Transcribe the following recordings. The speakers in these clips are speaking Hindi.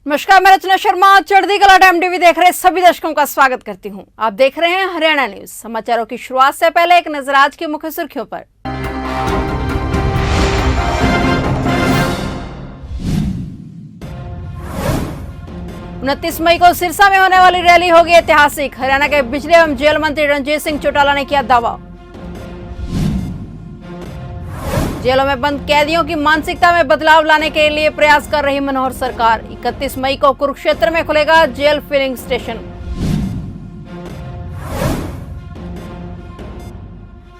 नमस्कार, मैं रचना शर्मा चढ़ती कला टाइम टीवी देख रहे सभी दर्शकों का स्वागत करती हूं। आप देख रहे हैं हरियाणा न्यूज। समाचारों की शुरुआत से पहले एक नजर आज की मुख्य सुर्खियों पर। 29 मई को सिरसा में होने वाली रैली होगी ऐतिहासिक। हरियाणा के बिजली एवं जेल मंत्री रणजीत सिंह चौटाला ने किया दावा। जेलों में बंद कैदियों की मानसिकता में बदलाव लाने के लिए प्रयास कर रही मनोहर सरकार। 31 मई को कुरुक्षेत्र में खुलेगा जेल फिलिंग स्टेशन।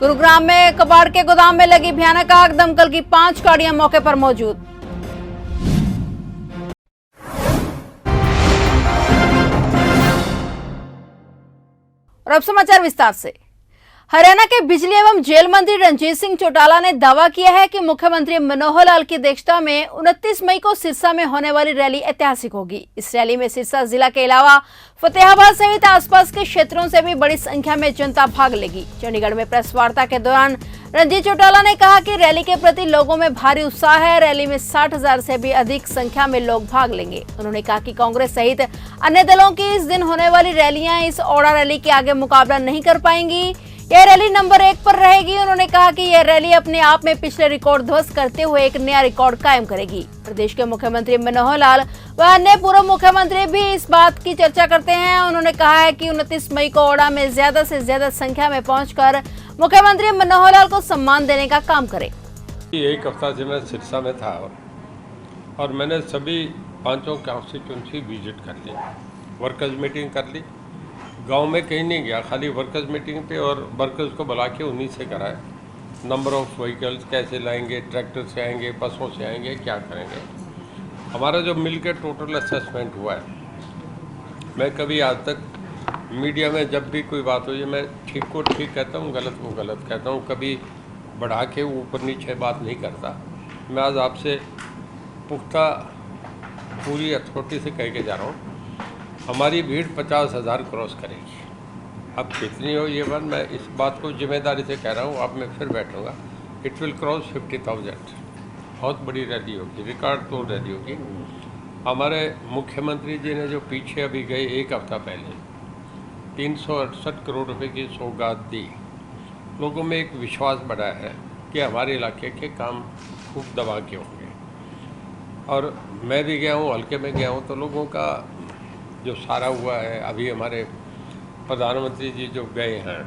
गुरुग्राम में कबाड़ के गोदाम में लगी भयानक आग, दमकल की 5 गाड़ियां मौके पर मौजूद। और अब समाचार विस्तार से। हरियाणा के बिजली एवं जेल मंत्री रणजीत सिंह चौटाला ने दावा किया है कि मुख्यमंत्री मनोहर लाल की अध्यक्षता में 29 मई को सिरसा में होने वाली रैली ऐतिहासिक होगी। इस रैली में सिरसा जिला के अलावा फतेहाबाद सहित आसपास के क्षेत्रों से भी बड़ी संख्या में जनता भाग लेगी। चंडीगढ़ में प्रेस वार्ता के दौरान रणजीत चौटाला ने कहा कि रैली के प्रति लोगों में भारी उत्साह है। रैली में 60,000 से भी अधिक संख्या में लोग भाग लेंगे। उन्होंने कहा कि कांग्रेस सहित अन्य दलों की इस दिन होने वाली रैलियां इस ओड़ा रैली के आगे मुकाबला नहीं कर पाएंगी। यह रैली नंबर 1 पर रहेगी। उन्होंने कहा कि यह रैली अपने आप में पिछले रिकॉर्ड ध्वस्त करते हुए एक नया रिकॉर्ड कायम करेगी। प्रदेश के मुख्यमंत्री मनोहर लाल व अन्य पूर्व मुख्यमंत्री भी इस बात की चर्चा करते हैं। उन्होंने कहा है कि 29 मई को ओड़ा में ज्यादा से ज्यादा संख्या में पहुंचकर मुख्यमंत्री मनोहर लाल को सम्मान देने का काम करे। एक हफ्ता से मैं सिरसा में था और मैंने सभी 5 कॉन्स्टिट्यूंसी विजिट कर ली, वर्कर्स मीटिंग कर ली। गांव में कहीं नहीं गया, खाली वर्कर्स मीटिंग पे, और वर्कर्स को बुला के उन्हीं से कराए। नंबर ऑफ व्हीकल्स कैसे लाएंगे, ट्रैक्टर से आएंगे, बसों से आएंगे, क्या करेंगे। हमारा जो मिल के टोटल असेसमेंट हुआ है, मैं कभी आज तक मीडिया में जब भी कोई बात हुई है मैं ठीक को ठीक कहता हूँ, गलत को गलत कहता हूँ, कभी बढ़ा के ऊपर नीचे बात नहीं करता। मैं आज आपसे पुख्ता पूरी अथॉरिटी से कह के जा रहा हूँ, हमारी भीड़ 50,000 क्रॉस करेगी। अब कितनी हो ये बात मैं इस बात को जिम्मेदारी से कह रहा हूँ। अब मैं फिर बैठूँगा, इट विल क्रॉस 50,000। बहुत बड़ी रैली होगी, रिकॉर्ड तोड़ रैली होगी। हमारे मुख्यमंत्री जी ने जो पीछे अभी गए एक हफ्ता पहले 368 करोड़ रुपए की सौगात दी, लोगों में एक विश्वास बढ़ा है कि हमारे इलाके के काम खूब दबा के होंगे। और मैं भी गया हूँ, हल्के में गया हूँ, तो लोगों का जो सारा हुआ है। अभी हमारे प्रधानमंत्री जी जो गए हैं,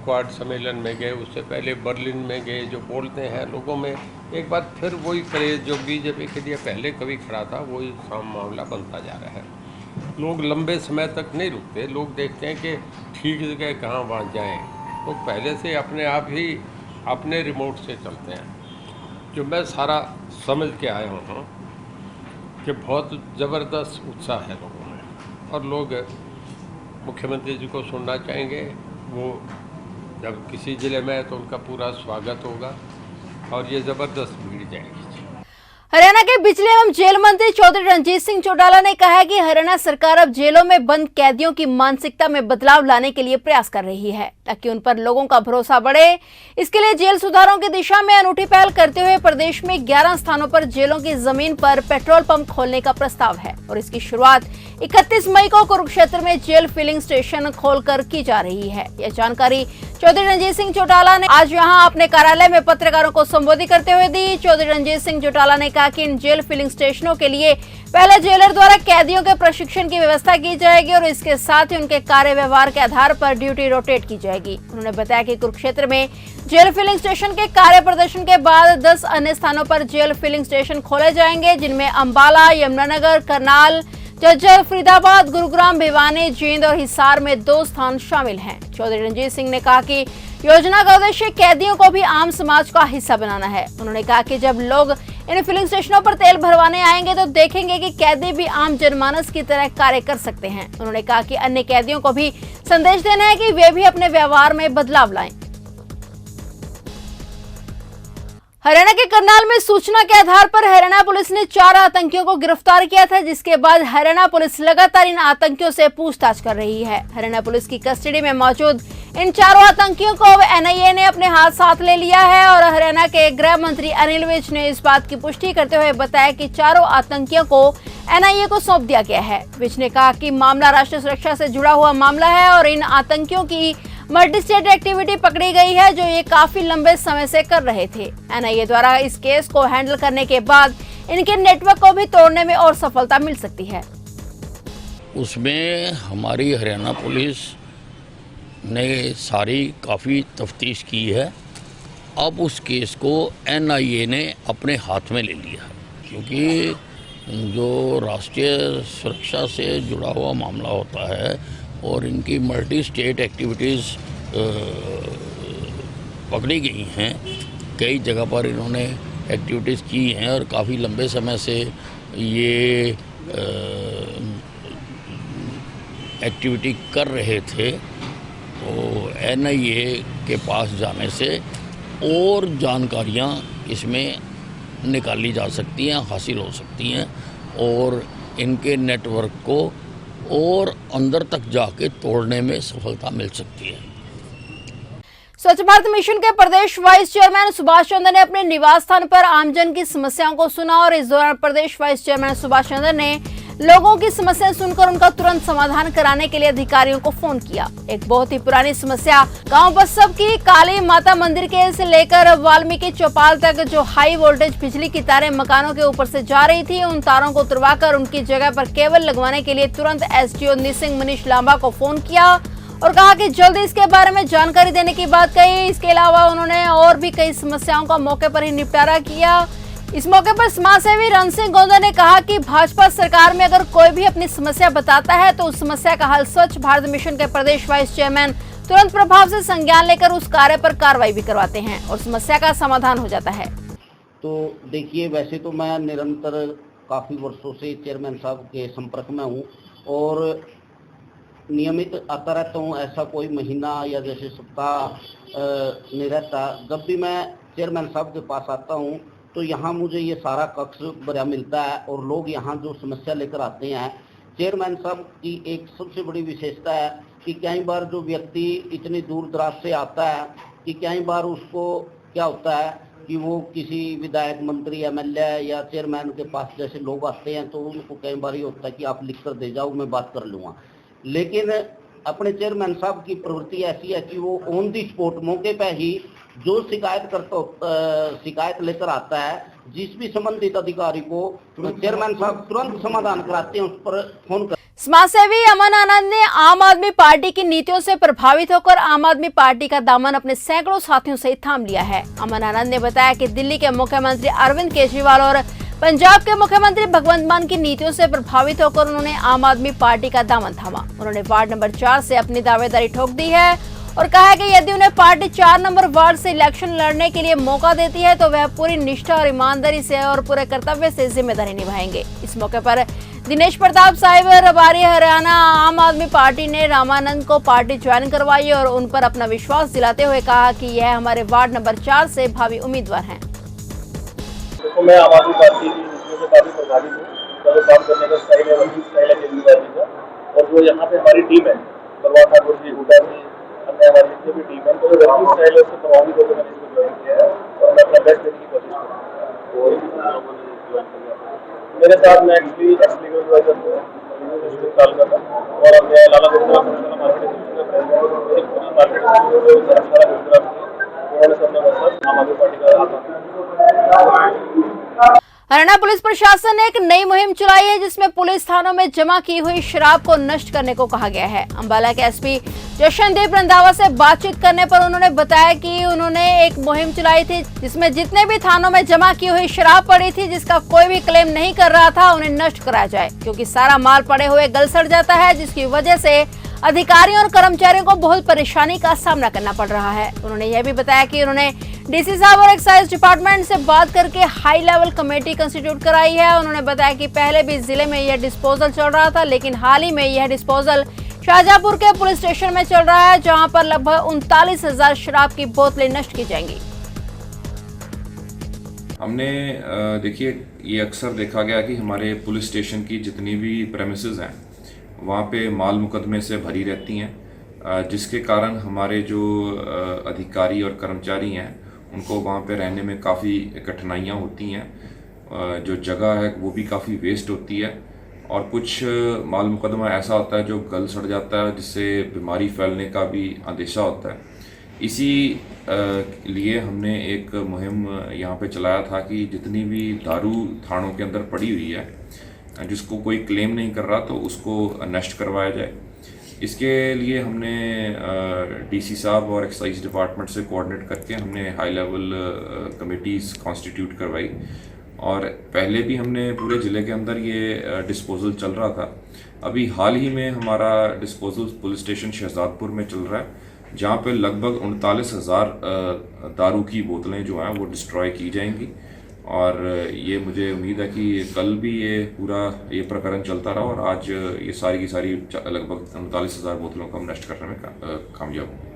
क्वाड सम्मेलन में गए, उससे पहले बर्लिन में गए, जो बोलते हैं लोगों में एक बार फिर वही क्रेज जो बीजेपी के लिए पहले कभी खड़ा था, वही मामला बनता जा रहा है। लोग लंबे समय तक नहीं रुकते, लोग देखते हैं कि ठीक जगह कहाँ पहुँच जाएँ, तो पहले से अपने आप ही अपने रिमोट से चलते हैं। जो मैं सारा समझ के आया हूँ कि बहुत ज़बरदस्त उत्साह है लोगों में, और लोग मुख्यमंत्री जी को सुनना चाहेंगे। वो जब किसी ज़िले में है तो उनका पूरा स्वागत होगा और ये ज़बरदस्त भीड़ जाएगी। हरियाणा के बिजली एवं जेल मंत्री चौधरी रणजीत सिंह चौटाला ने कहा है कि हरियाणा सरकार अब जेलों में बंद कैदियों की मानसिकता में बदलाव लाने के लिए प्रयास कर रही है, ताकि उन पर लोगों का भरोसा बढ़े। इसके लिए जेल सुधारों की दिशा में अनूठी पहल करते हुए प्रदेश में 11 स्थानों पर जेलों की जमीन पर पेट्रोल पंप खोलने का प्रस्ताव है, और इसकी शुरुआत 31 मई को कुरुक्षेत्र में जेल फिलिंग स्टेशन खोलकर की जा रही है। यह जानकारी चौधरी रणजीत सिंह चौटाला ने आज यहां अपने कार्यालय में पत्रकारों को संबोधित करते हुए दी। चौधरी रणजीत सिंह चौटाला ने कहा कि इन जेल फिलिंग स्टेशनों के लिए पहले जेलर द्वारा कैदियों के प्रशिक्षण की व्यवस्था की जाएगी, और इसके साथ ही उनके कार्य व्यवहार के आधार पर ड्यूटी रोटेट की जाएगी। उन्होंने बताया कि कुरुक्षेत्र में जेल फिलिंग स्टेशन के कार्य प्रदर्शन के बाद 10 अन्य स्थानों पर जेल फिलिंग स्टेशन खोले जाएंगे, जिनमें अंबाला, यमुनानगर, करनाल, झज्जर, फरीदाबाद, गुरुग्राम, भिवानी, जींद और हिसार में 2 स्थान शामिल हैं। चौधरी रणजीत सिंह ने कहा कि योजना का उद्देश्य कैदियों को भी आम समाज का हिस्सा बनाना है। उन्होंने कहा कि जब लोग इन फिलिंग स्टेशनों पर तेल भरवाने आएंगे तो देखेंगे कि कैदी भी आम जनमानस की तरह कार्य कर सकते हैं। उन्होंने कहा कि अन्य कैदियों को भी संदेश देना है कि वे भी अपने व्यवहार में बदलाव लाएं। हरियाणा के करनाल में सूचना के आधार पर हरियाणा पुलिस ने 4 आतंकियों को गिरफ्तार किया था, जिसके बाद हरियाणा पुलिस लगातार इन आतंकियों से पूछताछ कर रही है। हरियाणा पुलिस की कस्टडी में मौजूद इन 4 आतंकियों को अब एनआईए ने अपने हाथ साथ ले लिया है और हरियाणा के गृह मंत्री अनिल विज ने इस बात की पुष्टि करते हुए बताया कि 4 आतंकियों को एनआईए को सौंप दिया गया है। विज ने कहा कि मामला राष्ट्रीय सुरक्षा से जुड़ा हुआ मामला है और इन आतंकियों की मल्टी स्टेट एक्टिविटी पकड़ी गई है, जो ये काफी लंबे समय से कर रहे थे। एनआईए द्वारा इस केस को हैंडल करने के बाद इनके नेटवर्क को भी तोड़ने में और सफलता मिल सकती है। उसमें हमारी हरियाणा पुलिस ने सारी काफ़ी तफ्तीश की है। अब उस केस को एनआईए ने अपने हाथ में ले लिया, क्योंकि जो राष्ट्रीय सुरक्षा से जुड़ा हुआ मामला होता है और इनकी मल्टी स्टेट एक्टिविटीज़ पकड़ी गई हैं। कई जगह पर इन्होंने एक्टिविटीज़ की हैं और काफ़ी लंबे समय से ये एक्टिविटी कर रहे थे। तो एनआईए के पास जाने से और जानकारियां इसमें निकाली जा सकती हैं, हासिल हो सकती हैं और इनके नेटवर्क को और अंदर तक जाके तोड़ने में सफलता मिल सकती है। स्वच्छ भारत मिशन के प्रदेश वाइस चेयरमैन सुभाष चंद्र ने अपने निवास स्थान पर आमजन की समस्याओं को सुना और इस दौरान प्रदेश वाइस चेयरमैन सुभाष चंद्र ने लोगों की समस्याएं सुनकर उनका तुरंत समाधान कराने के लिए अधिकारियों को फोन किया। एक बहुत ही पुरानी समस्या गांव बस्सब की काली माता मंदिर के से लेकर वाल्मीकि चौपाल तक जो हाई वोल्टेज बिजली की तारें मकानों के ऊपर से जा रही थी, उन तारों को तुड़वाकर उनकी जगह पर केबल लगवाने के लिए तुरंत एसडीओ निसिंग मनीष लांबा को फोन किया और कहा कि जल्द इसके बारे में जानकारी देने की बात कही। इसके अलावा उन्होंने और भी कई समस्याओं का मौके पर ही निपटारा किया। इस मौके पर समाजसेवी रण सिंह गोंदा ने कहा कि भाजपा सरकार में अगर कोई भी अपनी समस्या बताता है तो उस समस्या का हल स्वच्छ भारत मिशन के प्रदेश वाइस चेयरमैन तुरंत प्रभाव से संज्ञान लेकर उस कार्य पर कार्रवाई भी करवाते हैं और समस्या का समाधान हो जाता है। तो देखिए, वैसे तो मैं निरंतर काफ़ी वर्षों से चेयरमैन साहब के संपर्क में हूँ और नियमित आता रहता हूँ। ऐसा कोई महीना या जैसे सप्ताह नहीं रहता। जब भी मैं चेयरमैन साहब के पास आता हूँ तो यहाँ मुझे ये सारा कक्ष भरा मिलता है और लोग यहाँ जो समस्या लेकर आते हैं, चेयरमैन साहब की एक सबसे बड़ी विशेषता है कि कई बार जो व्यक्ति इतनी दूर दराज से आता है कि कई बार उसको क्या होता है कि वो किसी विधायक, मंत्री, एमएलए या चेयरमैन के पास जैसे लोग आते हैं तो उनको कई बार ये होता है कि आप लिख कर दे जाओ, मैं बात कर लूँगा। लेकिन अपने चेयरमैन साहब की प्रवृत्ति ऐसी है कि वो ऑन दी स्पॉट मौके पर ही जो शिकायत लेकर आता है, जिस भी संबंधित अधिकारी को चेयरमैन साहब तुरंत समाधान कराते हैं, उस पर फोन कर। समाजसेवी अमन आनंद ने आम आदमी पार्टी की नीतियों से प्रभावित होकर आम आदमी पार्टी का दामन अपने सैकड़ों साथियों से थाम लिया है। अमन आनंद ने बताया कि दिल्ली के मुख्यमंत्री अरविंद केजरीवाल और पंजाब के मुख्यमंत्री भगवंत मान की नीतियों से प्रभावित होकर उन्होंने आम आदमी पार्टी का दामन थामा। उन्होंने वार्ड नंबर 4 से अपनी दावेदारी ठोक दी है और कहा है कि यदि उन्हें पार्टी 4 नंबर वार्ड से इलेक्शन लड़ने के लिए मौका देती है तो वह पूरी निष्ठा और ईमानदारी से और पूरे कर्तव्य से जिम्मेदारी निभाएंगे। इस मौके पर दिनेश प्रताप साहिब रबारी हरियाणा आम आदमी पार्टी ने रामानंद को पार्टी ज्वाइन करवाई और उन पर अपना विश्वास दिलाते हुए कहा कि यह हमारे वार्ड नंबर 4 से भावी उम्मीदवार हैं। देखो, मैं आम आदमी पार्टी की नीतियों से काफी प्रभावित हूँ। जो काम करने का स्टाइल है वही स्टाइल है केजरीवाल जी का। और जो यहाँ पे हमारी टीम है, बलवान ठाकुर जी, हुड्डा जी, अन्य हमारी जितनी भी टीम है, तो जो वर्किंग स्टाइल है उससे प्रभावित होकर मैंने इसको ज्वाइन किया है और मैं अपना बेस्ट देने की कोशिश करूँगा। मेरे साथ मैं एक्चुअली एक्स-लीगल एडवाइजर हूँ साल का था और हमने लाला गुरुग्राम मार्केट उन्होंने सबने मतलब आम आदमी पार्टी का। हरियाणा पुलिस प्रशासन ने एक नई मुहिम चलाई है जिसमें पुलिस थानों में जमा की हुई शराब को नष्ट करने को कहा गया है। अंबाला के एसपी जशनदीप रंधावा से बातचीत करने पर उन्होंने बताया कि उन्होंने एक मुहिम चलाई थी जिसमें जितने भी थानों में जमा की हुई शराब पड़ी थी जिसका कोई भी क्लेम नहीं कर रहा था, उन्हें नष्ट कराया जाए, क्योंकि सारा माल पड़े हुए गल सड़ जाता है, जिसकी वजह से अधिकारियों और कर्मचारियों को बहुत परेशानी का सामना करना पड़ रहा है। उन्होंने यह भी बताया कि उन्होंने डीसी साहब और एक्साइज डिपार्टमेंट से बात करके हाई लेवल कमेटी कंस्टिट्यूट कराई है। उन्होंने बताया कि पहले भी जिले में यह डिस्पोजल चल रहा था, लेकिन हाल ही में यह डिस्पोजल शाहजहांपुर के पुलिस स्टेशन में चल रहा है, जहां पर लगभग 39,000 शराब की बोतलें नष्ट की जाएंगी। हमने देखिए, ये अक्सर देखा गया कि हमारे पुलिस स्टेशन की जितनी भी प्रेमिसेस हैं वहाँ पे माल मुकदमे से भरी रहती हैं, जिसके कारण हमारे जो अधिकारी और कर्मचारी हैं उनको वहाँ पे रहने में काफ़ी कठिनाइयाँ होती हैं। जो जगह है वो भी काफ़ी वेस्ट होती है और कुछ माल मुकदमा ऐसा होता है जो गल सड़ जाता है, जिससे बीमारी फैलने का भी अंदेशा होता है। इसी लिए हमने एक मुहिम यहाँ पे चलाया था कि जितनी भी दारू थानों के अंदर पड़ी हुई है, जिसको कोई क्लेम नहीं कर रहा, तो उसको नष्ट करवाया जाए। इसके लिए हमने डीसी साहब और एक्साइज डिपार्टमेंट से कोऑर्डिनेट करके हमने हाई लेवल कमेटीज़ कॉन्स्टिट्यूट करवाई और पहले भी हमने पूरे ज़िले के अंदर ये डिस्पोजल चल रहा था। अभी हाल ही में हमारा डिस्पोजल पुलिस स्टेशन शहजादपुर में चल रहा है, जहाँ पे लगभग 39,000 दारू की बोतलें जो हैं वो डिस्ट्रॉय की जाएंगी और ये मुझे उम्मीद है कि कल भी ये प्रकरण चलता रहा और आज ये सारी की सारी लगभग 39,000 बोतलों को हम नष्ट करने में कामयाब होंगे।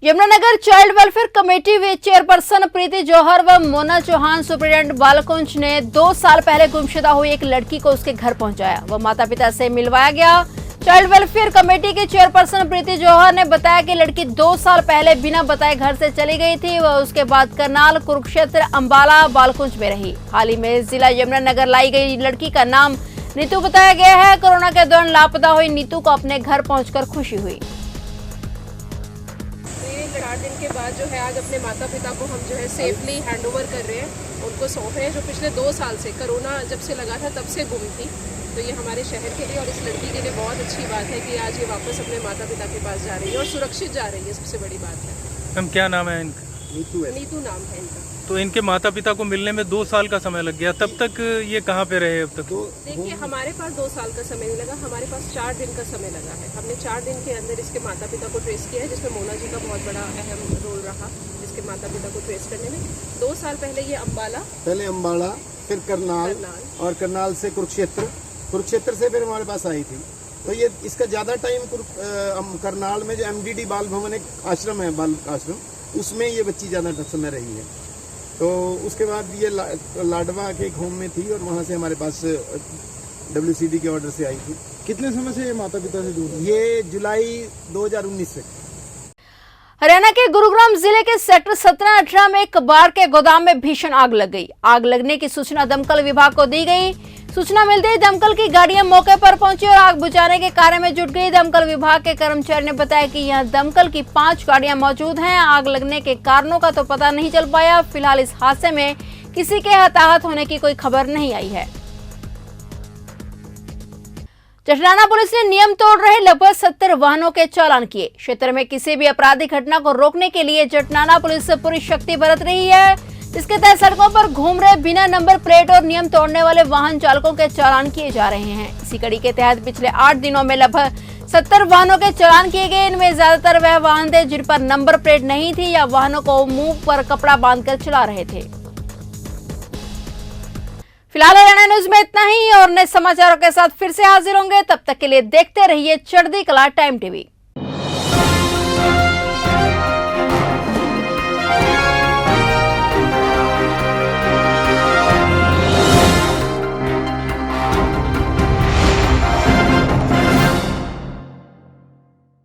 यमुनानगर चाइल्ड वेलफेयर कमेटी वे चेयरपर्सन प्रीति जौहर व मोना चौहान सुप्रिटेंडेंट बालकुंज ने 2 साल पहले गुमशुदा हुई एक लड़की को उसके घर पहुंचाया व माता पिता से मिलवाया गया। चाइल्ड वेलफेयर कमेटी के चेयरपर्सन प्रीति जौहर ने बताया कि लड़की 2 साल पहले बिना बताए घर से चली गई थी व उसके बाद करनाल, कुरुक्षेत्र, अंबाला, बालकुंज में रही। हाल ही में जिला यमुनानगर लाई गई लड़की का नाम नीतू बताया गया है। कोरोना के दौरान लापता हुई नीतू को अपने घर पहुंचकर खुशी हुई। 4 दिन के बाद जो है आज अपने माता पिता को हम जो है सेफली हैंडओवर कर रहे हैं, उनको सौंप रहे हैं, जो पिछले 2 साल से कोरोना जब से लगा था तब से गुम थी। तो ये हमारे शहर के लिए और इस लड़की के लिए बहुत अच्छी बात है कि आज ये वापस अपने माता पिता के पास जा रही है और सुरक्षित जा रही है, सबसे बड़ी बात है। मैम क्या नाम है इनका? नीतू नाम है इनका। तो इनके माता पिता को मिलने में 2 साल का समय लग गया, तब तक ये कहाँ पे रहे अब तक? देखिए, हमारे पास 2 साल का समय नहीं लगा, हमारे पास 4 दिन का समय लगा है। हमने 4 दिन के अंदर इसके माता पिता को ट्रेस किया है, जिसमें मोना जी का बहुत बड़ा अहम रोल रहा इसके माता पिता को ट्रेस करने में। 2 साल पहले ये अम्बाला, फिर करनाल और करनाल से कुरुक्षेत्र से फिर हमारे पास आई थी। तो ये इसका ज़्यादा टाइम करनाल में जो MDD बाल भवन एक आश्रम है, बाल आश्रम, उसमें ये बच्ची ज़्यादा समय रही है। तो उसके बाद ये लाडवा के एक होम में थी और वहाँ से हमारे पास WCD के ऑर्डर से आई थी। कितने समय से ये माता पिता से दूर? ये जुलाई 2019 से। हरियाणा के गुरुग्राम जिले के सेक्टर 17-18 में एक कबाड़ के गोदाम में भीषण आग लग गई। आग लगने की सूचना दमकल विभाग को दी गई। सूचना मिलते ही दमकल की गाड़ियां मौके पर पहुंची और आग बुझाने के कार्य में जुट गई। दमकल विभाग के कर्मचारी ने बताया कि यहां दमकल की 5 गाड़ियां मौजूद हैं। आग लगने के कारणों का तो पता नहीं चल पाया। फिलहाल इस हादसे में किसी के हताहत होने की कोई खबर नहीं आई है। जटनाना पुलिस ने नियम तोड़ रहे लगभग 70 वाहनों के चालान किए। क्षेत्र में किसी भी आपराधिक घटना को रोकने के लिए जटनाना पुलिस पूरी शक्ति बरत रही है। इसके तहत सड़कों पर घूम रहे बिना नंबर प्लेट और नियम तोड़ने वाले वाहन चालकों के चालान किए जा रहे हैं। इसी कड़ी के तहत पिछले 8 दिनों में लगभग 70 वाहनों के चालान किए गए। इनमें ज्यादातर वह वाहन थे जिन पर नंबर प्लेट नहीं थी या वाहनों को मुंह पर कपड़ा बांधकर चला रहे थे। फिलहाल हरियाणा न्यूज में इतना ही और नए समाचारों के साथ फिर से हाजिर होंगे। तब तक के लिए देखते रहिए चढ़ती कला टाइम टीवी।